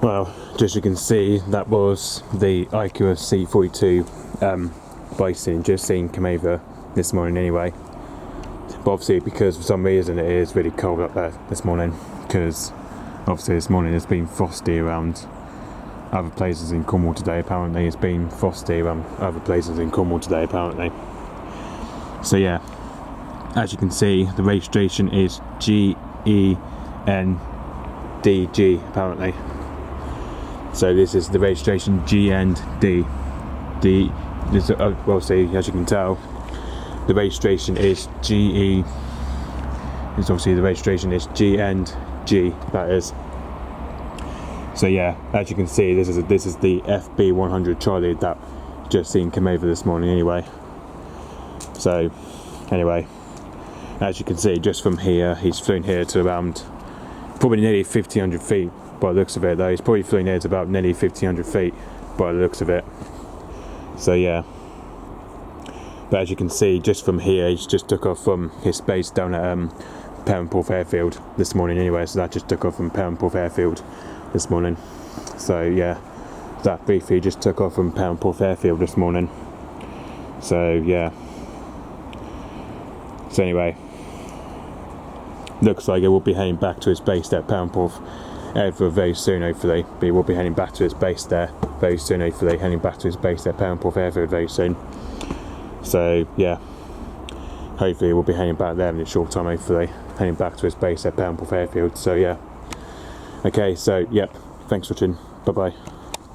Well, just you can see, that was the Ikarus C-42 Piston, just seen come over this morning anyway. But obviously, because for some reason it is really cold up there this morning, because obviously this morning it's been frosty around other places in Cornwall today. Apparently it's been frosty around other places in Cornwall today apparently. So yeah, as you can see, the registration is G-ENDG apparently. So this is the registration G-ENDG. Well, see, as you can tell, the registration is G-ENDG, that is. So yeah, as you can see, this is the FB100 Charile that just seen come over this morning anyway. So anyway, as you can see, just from here, he's flown here to around probably nearly 1,500 feet by the looks of it though. He's probably flown here to about nearly 1,500 feet by the looks of it. So yeah, but as you can see, just from here, he's just took off from his base down at Perranporth Airfield this morning anyway. So that just took off from Perranporth Airfield this morning. So yeah, that briefly just took off from Perranporth Airfield this morning. So yeah, so anyway, looks like it will be heading back to his base at Perranporth Airfield very soon hopefully. But he will be heading back to his base there very soon hopefully, heading back to his base at Perranporth Airfield very soon. So yeah, hopefully we'll be heading back there in a short time, hopefully heading back to his base at Perranporth Airfield. So yeah, okay, so yep, thanks for watching, bye bye.